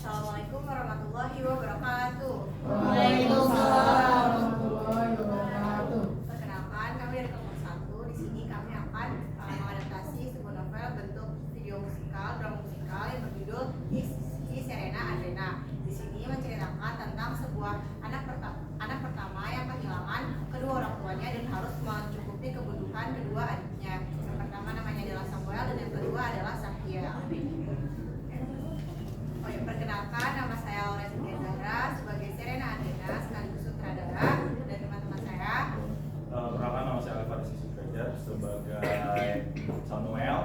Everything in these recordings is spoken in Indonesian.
Assalamualaikum warahmatullahi wabarakatuh. Waalaikumsalam warahmatullahi wabarakatuh. Perkenalkan, kami dari kelompok 1. Di sini kami akan mengadaptasi sebuah novel bentuk video musikal, drama musikal yang berjudul Si Serena Adrena. Di sini menceritakan tentang sebuah anak pertama yang kehilangan kedua orang tuanya dan harus mencukupi kebutuhan kedua adiknya. Yang pertama namanya adalah Samuel dan yang kedua adalah Sakia. Perkenalkan, nama saya Laura Zahra sebagai Serena Adrena sekaligus sutradara, dan teman-teman saya. Perkenalkan, nama saya Alfa Sudrajat sebagai Samuel,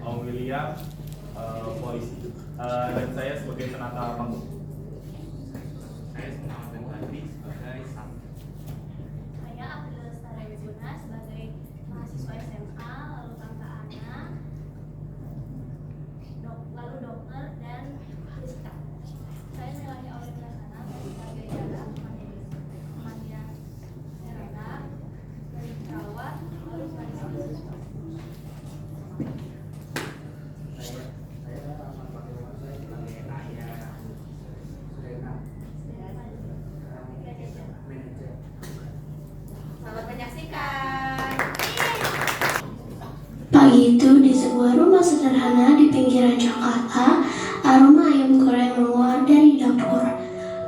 Om William, polisi, dan saya sebagai penata panggung. Saya Muhammad Badri sebagai Sam. Saya Abdul Lestari Wibuna sebagai mahasiswa SMA, lalu Tante Ana, lalu dokter dan Rizka. Saya Melani Aulia Sana sebagai Dara, temannya Serena, sebagai perawat, lalu sebagai siswa. Saya Rahmat Fatimah sebagai ayah Serena, manajer. Selamat menyaksikan. Pagi itu, di sebuah rumah sederhana di pinggiran Jakarta, aroma ayam goreng menguat dari dapur.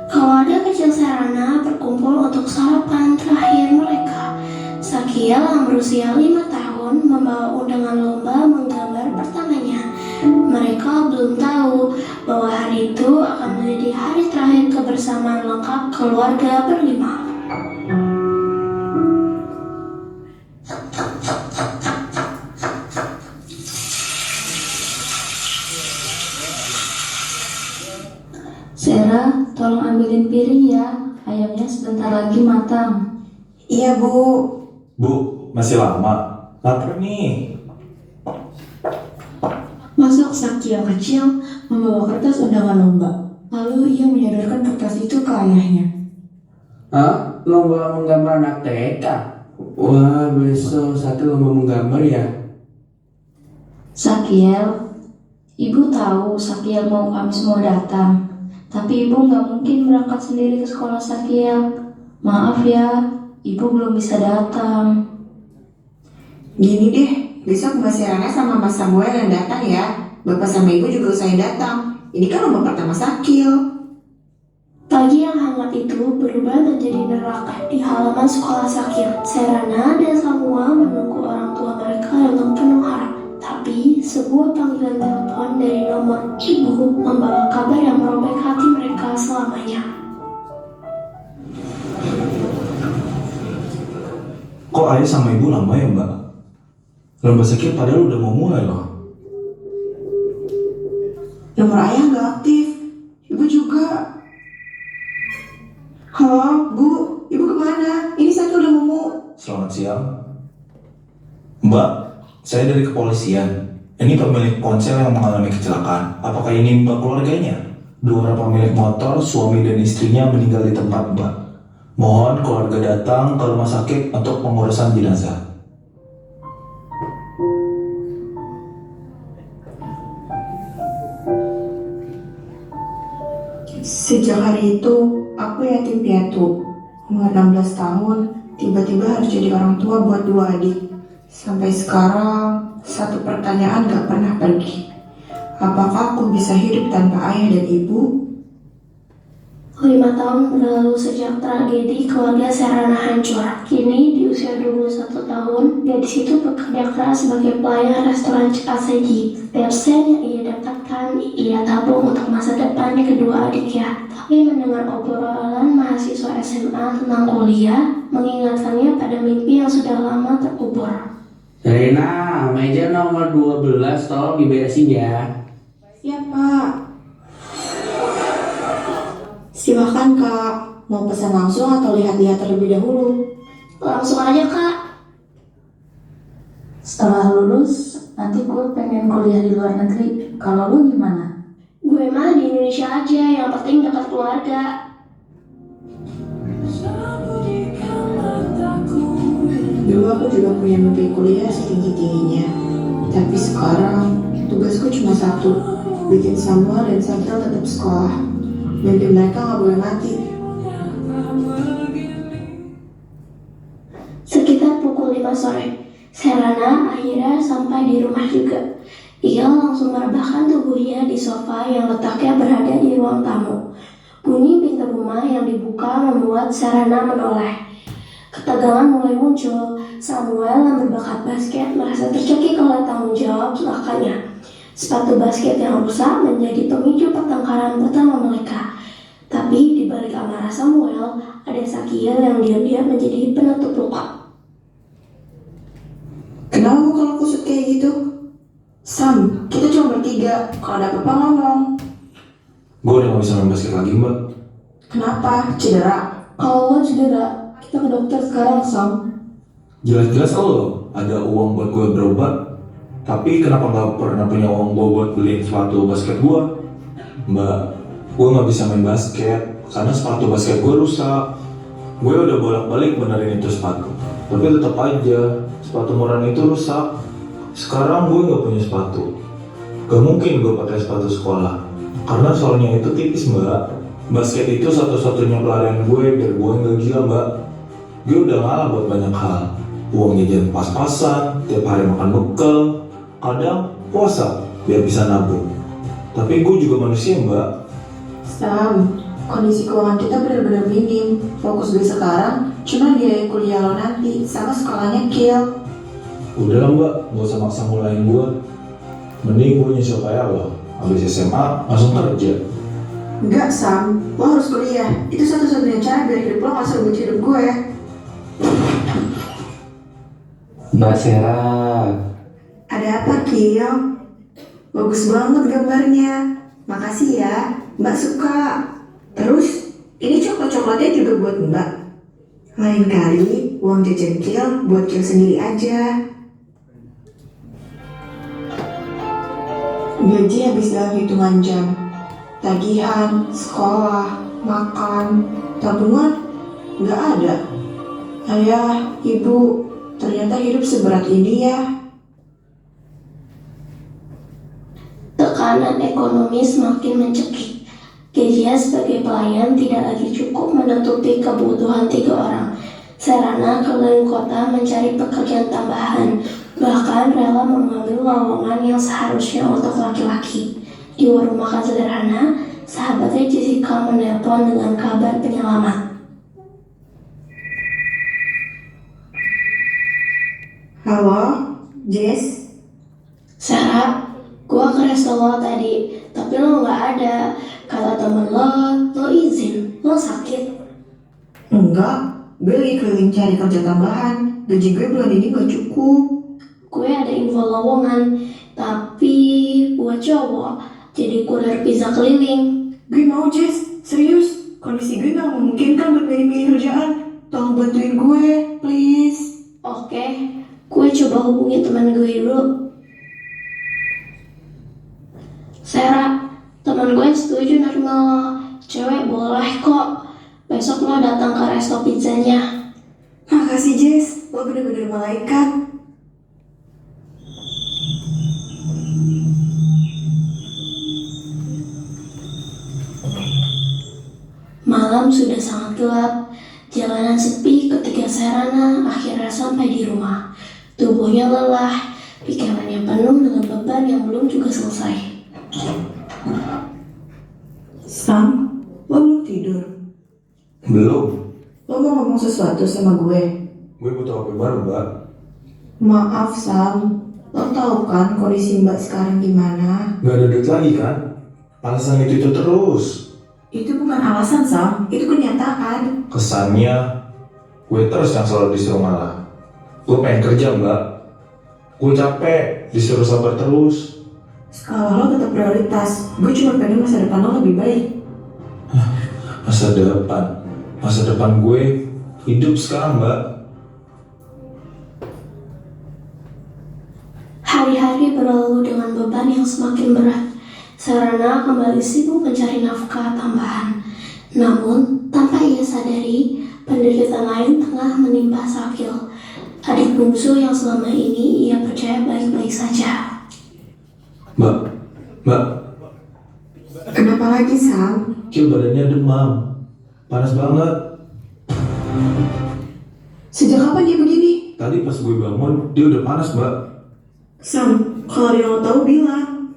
Keluarga kecil Serena berkumpul untuk sarapan terakhir mereka. Sakia yang berusia 5 tahun membawa undangan lomba menggambar pertamanya. Mereka belum tahu bahwa hari itu akan menjadi hari terakhir kebersamaan lengkap keluarga berlima. Sera, tolong ambilin piring ya, ayamnya sebentar lagi matang. Iya, Bu. Bu, masih lama? Lapar nih. Masuk Sakia kecil membawa kertas undangan lomba. Lalu ia menyodorkan kertas itu ke ayahnya. Hah? Lomba menggambar anak TK? Wah, besok satu lomba menggambar ya? Sakiel, ibu tahu Sakiel mau kami semua datang. Tapi ibu nggak mungkin berangkat sendiri ke sekolah Sakiel. Maaf ya, ibu belum bisa datang. Gini deh, besok Mbak Serena sama Mas Samuel yang datang ya. Bapak sama Ibu juga usahain datang. Ini kan lomba pertama Sakil. Pagi yang hangat itu berubah menjadi neraka di halaman sekolah Sakil. Serena dan Samuel menunggu orang tua mereka dengan penuh harap. Tapi sebuah panggilan telepon dari nomor ibu membawa kabar yang merobek hati mereka selamanya. Kok ayah sama ibu lama ya, Mbak? Lomba sakit padahal udah mau mulai loh. Nomor ayah nggak aktif. Ibu juga. Halo, Bu. Ibu kemana? Ini Sakil udah mau. Selamat siang. Mbak, saya dari kepolisian. Ini pemilik ponsel yang mengalami kecelakaan. Apakah ini Mbak keluarganya? Dua orang pemilik motor, suami dan istrinya meninggal di tempat, Mbak. Mohon keluarga datang ke rumah sakit untuk pengurusan jenazah. Sejak hari itu, aku yatim piatu. Umur 16 tahun, tiba-tiba harus jadi orang tua buat dua adik. Sampai sekarang, satu pertanyaan gak pernah pergi. Apakah aku bisa hidup tanpa ayah dan ibu? 5 tahun berlalu sejak tragedi keluarga Serena hancur. Kini di usia 21 tahun, gadis itu bekerja keras sebagai pelayan restoran cepat saji. Setiap sen yang ia dapatkan, ia tabung untuk masa depan kedua adiknya. Tapi mendengar obrolan mahasiswa SMA tentang kuliah, mengingatkannya pada mimpi yang sudah lama terkubur. Serena, meja nomor 12 tolong diberesin ya. Siap, Pak. Silakan, Kak. Mau pesan langsung atau lihat-lihat terlebih dahulu? Langsung aja, Kak. Setelah lulus, nanti gue pengen kuliah di luar negeri. Kalau lu gimana? Gue mah di Indonesia aja, yang penting dekat keluarga. Dulu aku juga punya mimpi kuliah setinggi-tingginya. Tapi sekarang tugasku cuma satu, bikin Samuel dan Sakil tetap sekolah. Mimpi mereka nggak boleh mati. Sekitar pukul 5 sore, Serana akhirnya sampai di rumah juga. Ia langsung merebahkan tubuhnya di sofa yang letaknya berada di ruang tamu. Bunyi pintu rumah yang dibuka membuat Serana menoleh. Ketegangan mulai muncul. Samuel yang berbakat basket merasa tercekik oleh tanggung jawab celakanya. Sepatu basket yang rusak menjadi pemicu pertengkaran pertama mereka. Tapi di balik amarah Samuel, ada Sakil yang diam-diam menjadi penutup luka. Kenapa muka lo kusut kayak gitu? Sam, kita cuma bertiga. Kalau ada apa-apa ngomong. Gue udah gak bisa main basket lagi, Mbak. Kenapa? Cedera? Kalau lo cedera, kita ke dokter sekarang, Sam. Jelas-jelas lo ada uang buat gue berobat, tapi kenapa gak pernah punya uang gue buat beliin sepatu basket gue? Mbak, gue gak bisa main basket karena sepatu basket gue rusak. Gue udah bolak-balik benerin itu sepatu, tapi tetap aja sepatu murah itu rusak. Sekarang gue gak punya sepatu. Gak mungkin gue pakai sepatu sekolah karena soalnya itu tipis, Mbak. Basket itu satu-satunya pelarian gue biar gue gak gila, Mbak. Gue udah ngalah buat banyak hal. Uang jajan pas-pasan, tiap hari makan bekal, kadang puasa biar bisa nabung. Tapi gue juga manusia, Mbak. Sam, kondisi keuangan kita benar-benar minim. Fokus gue sekarang cuma biaya kuliah lo nanti sama sekolahnya Kil. Udah lah, Mbak, gak usah maksa ngulain gue. Mending gue nyusul kayak lo, habis SMA langsung kerja. Enggak Sam, lo harus kuliah. Itu satu-satunya cara biar hidup lo gak serumit hidup gue. Mbak Sera, Ada apa Kil? Bagus banget gambarnya. Makasih ya, Mbak suka. Terus, ini coklat-coklatnya juga buat Mbak. Lain kali, uang jajan Kil buat Kil sendiri aja. Gaji habis dalam hitungan jam. Tagihan, sekolah, makan, tabungan, nggak ada. Ayah, ibu, ternyata hidup seberat ini ya. Tekanan ekonomi semakin mencekik. Gajinya sebagai pelayan tidak lagi cukup menutupi kebutuhan 3 orang. Serana keliling kota mencari pekerjaan tambahan, bahkan rela mengambil lowongan yang seharusnya untuk laki-laki. Di warung makan sederhana, sahabatnya Jessica menelpon dengan kabar penyelamat. Halo, Jess? Sarah, gua ke resto lo tadi, tapi lo nggak ada. Kata temen lo izin, lo sakit. Enggak, gue lagi keliling cari kerja tambahan. Gaji gue bulan ini gak cukup. Gue ada info lowongan, tapi buat cowok, jadi kurir pizza keliling. Gue mau Jess, serius. Kondisi gue gak memungkinkan buat milih-milih kerjaan. Tolong bantuin gue, please. Oke, gue coba hubungi teman gue dulu. Sarah, teman gue setuju nerima lo. Cewek boleh kok. Besok lo datang ke resto pizzanya. Makasih Jess, lo bener-bener malaikat. Malam sudah sangat gelap. Jalanan sepi ketika Serana akhirnya sampai di rumah. Tubuhnya lelah, pikirannya penuh dengan beban yang belum juga selesai. Sam, lo belum tidur? Belum. Lo mau ngomong sesuatu sama gue? Gue butuh HP baru, Mbak. Maaf Sam, lo tahu kan kondisi Mbak sekarang gimana? Gak ada duit lagi kan? Alasan itu terus. Itu bukan alasan Sam, itu kenyataan. Kesannya gue terus yang selalu disuruh ngalah. Gue pengen kerja, Mbak. Gue capek disuruh sabar terus. Sekolah lo tetap prioritas. Gue cuma pengen masa depan lo lebih baik. Masa depan gue hidup sekarang, Mbak. Hari-hari berlalu dengan beban yang semakin berat. Serana kembali sibuk mencari nafkah tambahan. Namun, tanpa ia sadari, penderitaan lain tengah menimpa Sakil, adik bungsu yang selama ini ia percaya baik-baik saja. Mbak, lagi, Sam? Kil badannya demam. Panas banget. Sejak kapan dia begini? Tadi pas gue bangun, dia udah panas, Mbak. Sam, kalau dia mau tahu bilang.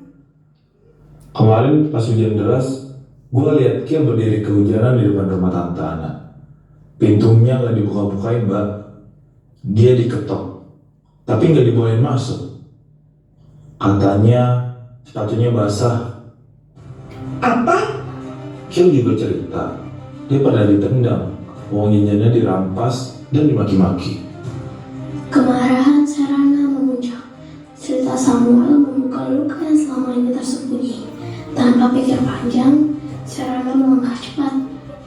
Kemarin pas hujan deras, gue lihat Kil berdiri kehujanan di depan rumah tante Ana. Pintunya nggak dibuka-bukain, Mbak. Dia diketok, tapi nggak dibolehin masuk. Katanya sepatunya basah. Apa? Kil juga cerita, dia pernah ditendang, uang jajannya dirampas dan dimaki-maki. Kemarahan Serana memuncak. Cerita Samuel membuka luka yang selama ini tersembunyi. Tanpa pikir panjang, Serana melangkah cepat.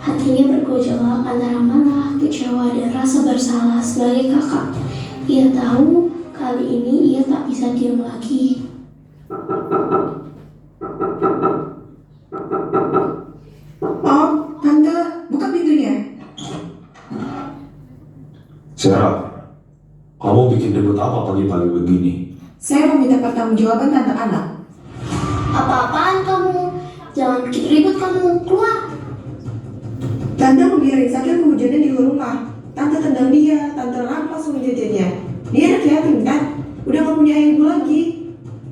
Hatinya bergejolak antara marah, kecewa, dan rasa bersalah sebagai kakak. Ia tahu kali ini ia tak bisa diam lagi. Oh, Tante, buka pintunya. Sarah, kamu bikin ribut apa pagi-pagi begini? Saya mau minta pertanggungjawaban Tante Ana. Apa-apaan kamu? Jangan bikin ribut kamu, keluar. Tante membiarin Sakil kehujanan di luar rumah. Tante tendang dia, Tante rampas uang jajannya. Dia anak yatim kan? Udah gak punya ibu lagi.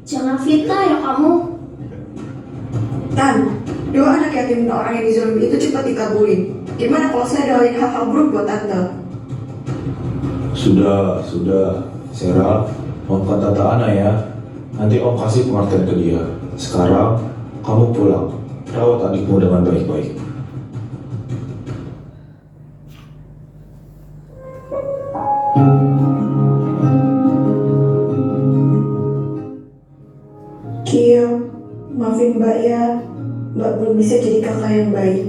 Jangan fitnah ya kamu. Tan, doa anak yatim dan orang yang dizalimi itu cepat dikabulin. Gimana kalau saya doain hal-hal buruk buat Tante? Sudah, Sarah, maafkan Tante Ana ya. Nanti Om kasih pengertian ke dia. Sekarang, kamu pulang. Rawat adikmu dengan baik-baik. Kil, maafin Mbak ya. Mbak belum bisa jadi kakak yang baik.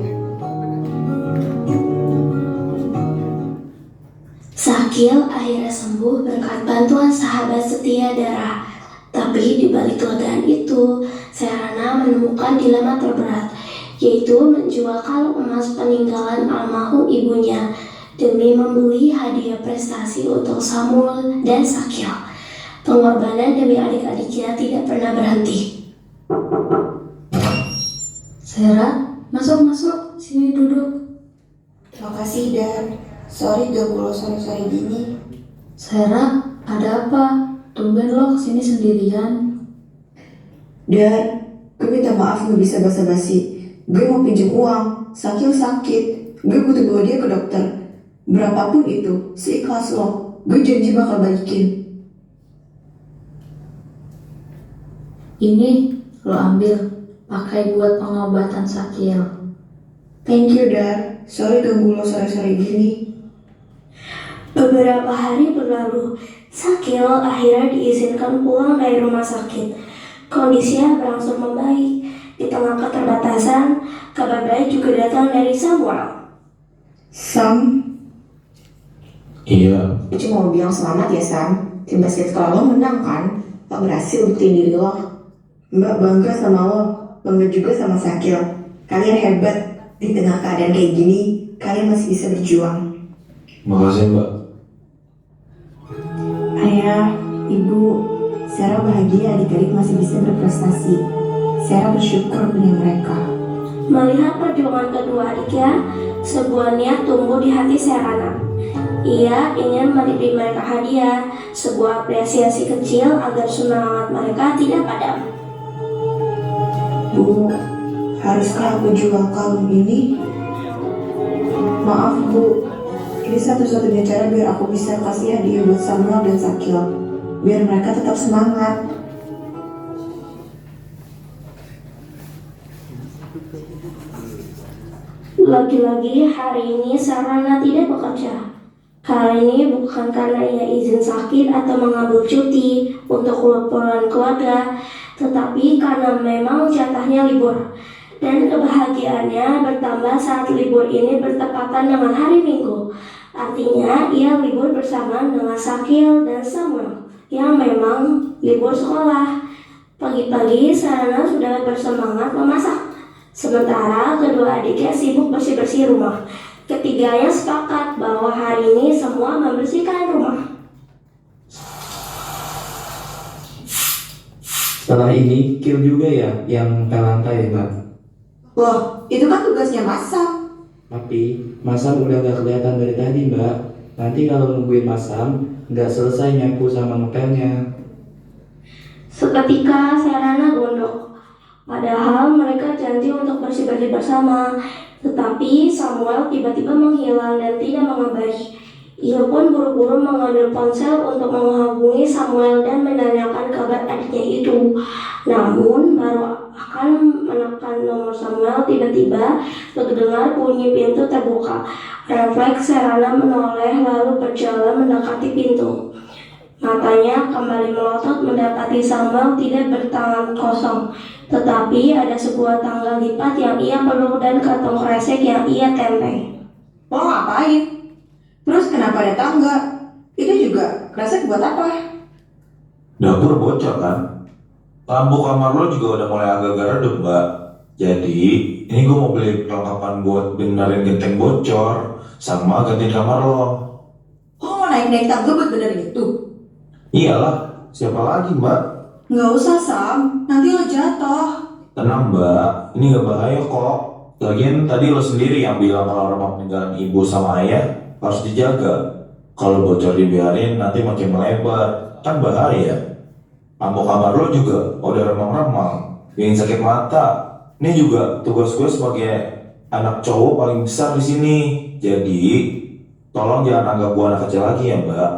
Sakil akhirnya sembuh berkat bantuan sahabat setia Dara. Tapi di balik kelegaan itu, Serana menemukan dilema terberat, yaitu menjual kalung emas peninggalan almarhum ibunya demi membeli hadiah prestasi untuk Samuel dan Sakil. Pengorbanan demi adik-adiknya tidak pernah berhenti. Sarah, masuk, sini duduk. Makasih, Dan. Sorry ganggu lo sore-sore gini. Sarah, ada apa? Tumben lo kesini sendirian. Dan, gue minta maaf gak bisa basa-basi. Gue mau pinjam uang, Sakil sakit. Gue butuh bawa dia ke dokter. Berapapun itu, seikhlas lo. Gue janji bakal balikin. Ini lo ambil, pakai buat pengobatan Sakil. Thank you, Dar. Sorry ganggu lo sore-sore gini. Beberapa hari berlalu, Sakil akhirnya diizinkan pulang dari rumah sakit. Kondisinya berangsur membaik. Di tengah keterbatasan, kabar baik juga datang dari Samuel. Sam, Iya, gue cuma mau bilang selamat ya, Sam. Tim basket sekolah lo menang kan? Lo berhasil buktiin diri lo. Mbak bangga sama lo. Bangga juga sama Sakil. Kalian hebat. Di tengah keadaan kayak gini, kalian masih bisa berjuang. makasih Mbak. Ayah, Ibu, Sarah bahagia adik-adik masih bisa berprestasi. Sarah bersyukur punya mereka. Melihat perjuangan kedua adiknya, sebuah niat tumbuh di hati Serana. Ia ingin memberi mereka hadiah, sebuah apresiasi kecil agar semangat mereka tidak padam. Bu, haruskah aku jual kalung ini? Maaf Bu, ini satu-satunya cara biar aku bisa kasih hadiah buat Samuel dan Sakil. Biar mereka tetap semangat. Lagi-lagi hari ini Serana tidak bekerja. Kali ini bukan karena ia izin sakit atau mengambil cuti untuk keperluan keluarga, tetapi karena memang jatahnya libur. Dan kebahagiaannya bertambah saat libur ini bertepatan dengan hari Minggu. Artinya ia libur bersama dengan Sakil dan Samuel yang memang libur sekolah. Pagi-pagi Serana sudah bersemangat memasak, sementara kedua adiknya sibuk bersih-bersih rumah. Ketiganya sepakat bahwa hari ini semua membersihkan rumah. Setelah ini, Kil juga ya yang pel lantai, Mbak. Loh, itu kan tugasnya masak. Tapi Masam udah gak kelihatan dari tadi, Mbak. Nanti kalau nungguin Masam, nggak selesai nyapu sama ngepelnya. Seketika Serana gondok. Padahal mereka janji untuk bersih-bersih bersama. Tetapi Samuel tiba-tiba menghilang dan tidak mengabari. Ia pun buru-buru mengambil ponsel untuk menghubungi Samuel dan menanyakan kabar adiknya itu. Namun baru akan menekan nomor Samuel, tiba-tiba terdengar bunyi pintu terbuka. Refleks Serana menoleh lalu berjalan mendekati pintu. Matanya kembali melotot mendapati Samuel tidak bertangan kosong, tetapi ada sebuah tanggal lipat yang ia peluk dan kantong kresek yang ia tenteng. Lo ngapain? Terus kenapa ada tangga? Itu juga kresek buat apa? Dapur bocor kan? Lampu kamar lo juga udah mulai agak-agak redup, Mbak. Jadi, ini gue mau beli perlengkapan buat benerin genteng bocor sama gantiin kamar lo. Lo mau naik-naik tangga buat benerin itu? Iyalah, siapa lagi, Mbak? Nggak usah, Sam. Nanti lo jatuh. Tenang, Mbak. Ini gak bahaya kok. Lagian tadi lo sendiri yang bilang kalau rumah peninggalan ibu sama ayah harus dijaga. Kalau bocor dibiarin nanti makin melebar. Kan bahaya. Lampu kamar lo juga udah remang-remang, bikin sakit mata. Ini juga tugas gue sebagai anak cowok paling besar di sini. Jadi, tolong jangan anggap gue anak kecil lagi ya, Mbak.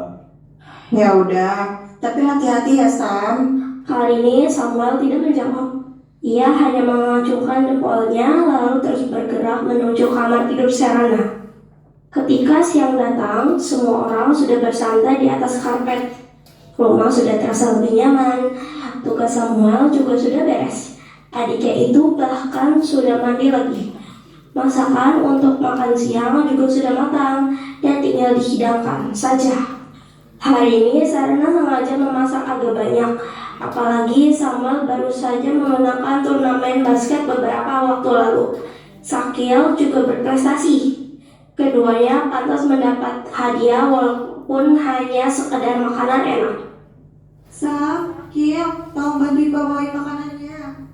Ya udah, tapi hati-hati ya, Sam. Kali ini Samuel tidak menjawab. Ia hanya mengacungkan jempolnya lalu terus bergerak menuju kamar tidur Serana. Ketika siang datang, semua orang sudah bersantai di atas karpet. Rumah sudah terasa lebih nyaman. Tugas Samuel juga sudah beres. Adiknya itu bahkan sudah mandi lagi. Masakan untuk makan siang juga sudah matang dan tinggal dihidangkan saja. Hari ini Serena sengaja memasak agak banyak. Apalagi Samuel baru saja memenangkan turnamen basket beberapa waktu lalu. Sakil juga berprestasi. Keduanya pantas mendapat hadiah walaupun hanya sekedar makanan enak. Sam, Kiel, tolong bantuin bawain makanannya.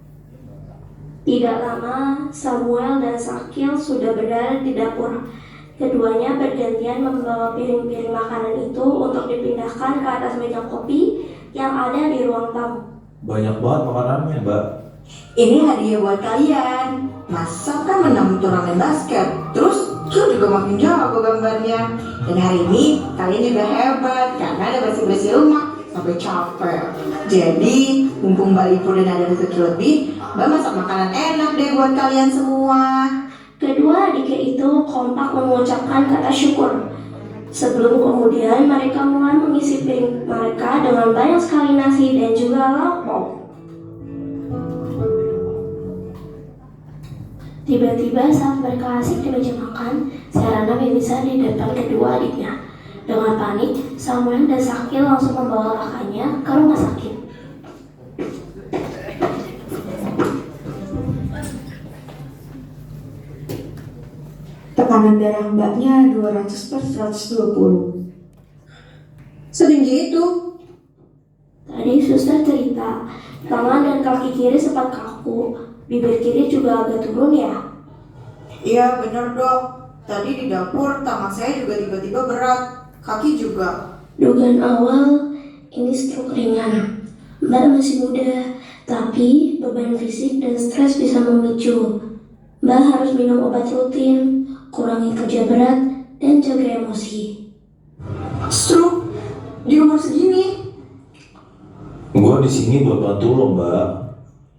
Tidak lama, Samuel dan Sakil sudah berada di dapur. Keduanya bergantian membawa piring-piring makanan itu untuk dipindahkan ke atas meja kopi yang ada di ruang tamu. Banyak banget makanannya, Mbak. Ini hadiah buat kalian. Masa kan menang turnamen basket. Terus Kil juga makin jago gambarnya. Dan hari ini kalian juga hebat karena ada bersih-bersih rumah sampai capek. Jadi mumpung Mbak Libur dan ada rezeki lebih, Mbak masak makanan enak deh buat kalian semua. Kedua adiknya itu kompak mengucapkan kata syukur. Sebelum kemudian mereka mulai mengisi piring mereka dengan banyak sekali nasi dan juga lauk. Tiba-tiba saat mereka asik di meja makan, Serana mimisan di depan kedua adiknya. Dengan panik, Samuel dan Sakil langsung membawa kakaknya ke rumah sakit. Tekanan darah mbaknya 200/120. Setinggi itu. Tadi suster cerita, tangan dan kaki kiri sempat kaku, bibir kiri juga agak turun ya. Iya bener dok. Tadi di dapur tangan saya juga tiba-tiba berat. Kaki juga. Dugaan awal ini stroke ringan. Mbak masih muda, tapi beban fisik dan stres bisa memicu. Mbak harus minum obat rutin, kurangi kerja berat, dan jaga emosi. Stroke di umur segini. Gue di sini buat bantu lo, Mbak.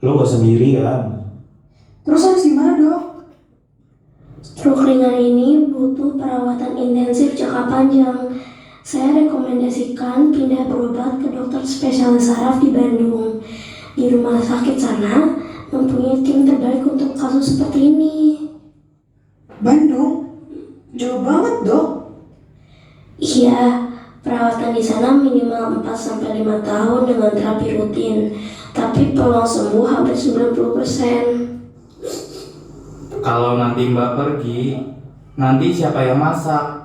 Lo gak sendirian. Terus harus gimana dok? Stroke ringan ini butuh perawatan intensif jangka panjang. Saya rekomendasikan pindah berobat ke dokter spesialis saraf di Bandung. Di rumah sakit sana mempunyai tim terbaik untuk kasus seperti ini. Bandung? Jauh banget dok. Iya, perawatan di sana minimal 4-5 tahun dengan terapi rutin. Tapi peluang sembuh hampir 90%. Kalau nanti Mbak pergi, nanti siapa yang masak?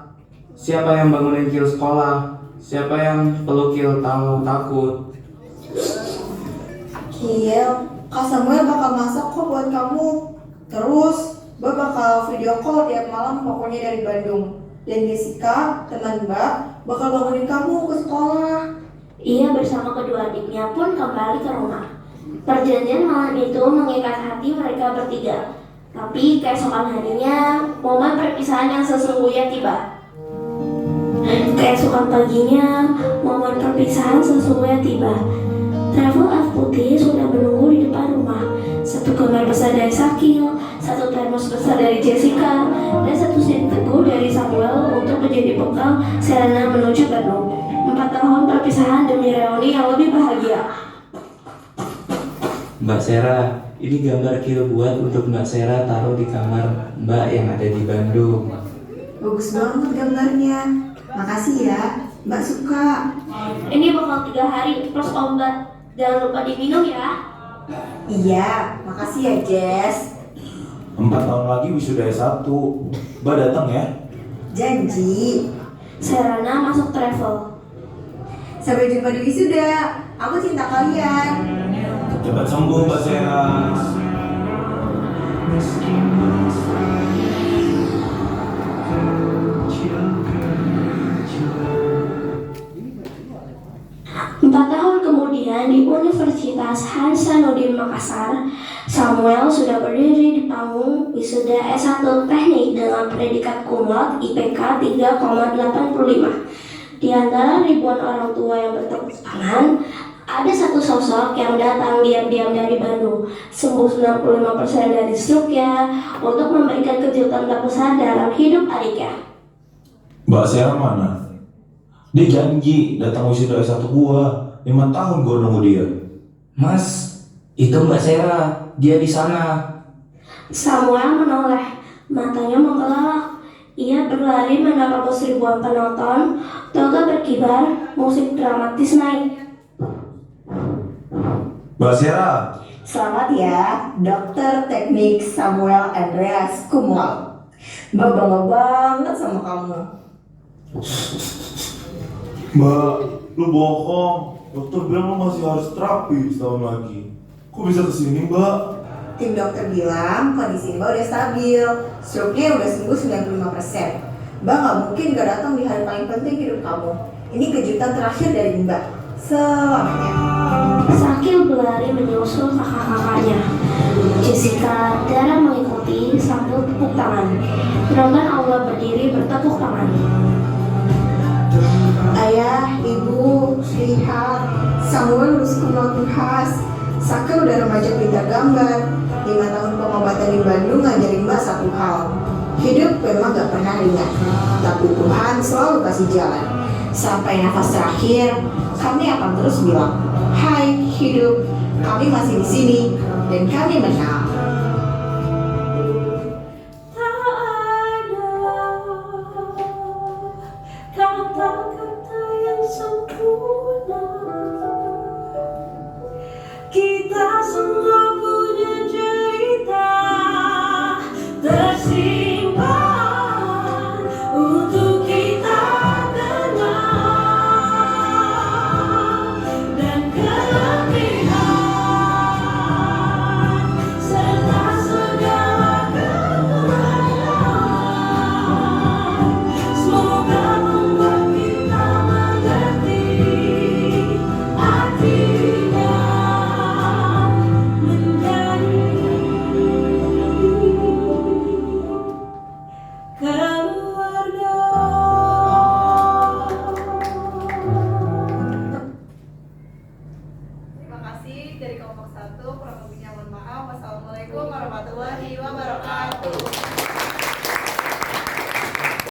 Siapa yang bangunin Kil sekolah? Siapa yang peluk Kil tahu takut? Kiel, Kak Samuel bakal masak kok buat kamu. Terus Mbak bakal video call tiap malam pokoknya dari Bandung. Dan Jessica, teman Mbak, bakal bangunin kamu ke sekolah. Ia bersama kedua adiknya pun kembali ke rumah. Perjanjian malam itu mengikat hati mereka bertiga. Tapi keesokan harinya, momen perpisahan yang sesungguhnya tiba. Keesokan paginya, momen perpisahan sesungguhnya tiba. Travel F putih sudah menunggu di depan rumah. Satu gambar besar dari Sakil, satu termos besar dari Jessica, dan satu sin teguh dari Samuel untuk menjadi bekal Serena menuju Bandung. 4 tahun perpisahan demi reuni yang lebih bahagia. Mbak Sera, ini gambar Kil buat untuk Mbak Sera taruh di kamar Mbak yang ada di Bandung. Bagus banget gambarnya. Makasih ya, Mbak suka. Ini bakal 3 hari plus obat. Jangan lupa diminum ya. Iya, makasih ya Jess. 4 tahun lagi wisuda S1. Mbak datang ya. Janji. Serena masuk travel. Sampai jumpa di wisuda. Aku cinta kalian. Cepat sembuh Mbak Sera. Empat tahun kemudian di Universitas Hasanuddin Makassar, Samuel sudah berdiri di panggung wisuda S1 Teknik dengan predikat cum laude IPK 3,85. Di antara ribuan orang tua yang bertepuk tangan, ada satu sosok yang datang diam-diam dari Bandung, sembuh 95% dari stroke-nya, untuk memberikan kejutan terbesar dalam hidup adiknya. Mbak Sera mana? Dia janji datang wisuda S1 gua. 5 tahun gua nunggu dia. Mas, itu Mbak Sera, dia di sana. Samuel menoleh, matanya mengkelalak. Ia berlari menerobos ribuan penonton, toga berkibar, musik dramatis naik. Mbak Sera, Selamat ya, Dokter Teknik Samuel Andreas cum laude. Mbak bangga banget sama kamu. Mbak, lu bohong. Dokter bilang lu masih harus terapi setahun lagi. Kok bisa kesini Mbak? Tim dokter bilang kondisi Mbak udah stabil, stroke-nya udah sembuh 95%. Mbak nggak mungkin gak datang di hari paling penting hidup kamu. Ini kejutan terakhir dari Mbak selamanya. Sakil berlari menyusul kakak-kakaknya. Jessica darah mengikuti sambil tepuk tangan. Penonton Allah berdiri bertepuk tangan. Ayah, ibu, lihat, Samuel lulus cum laude Unhas. Sakil udah remaja pintar gambar. 5 tahun pengobatan di Bandung ngajarin Mbak satu hal. Hidup memang gak pernah ringan, tapi Tuhan selalu kasih jalan. Sampai nafas terakhir, kami akan terus bilang, hai hidup, kami masih di sini dan kami menang. Kata-kata yang sempurna, kita semua punya cerita tersimpan untuk kita kenang, dan kelebihan serta segala kekurangan semoga membuat kita mengerti artinya menjadi keluarga. Terima kasih dari kelompok 1, kurang lebihnya mohon maaf. Wassalamualaikum warahmatullahi wabarakatuh.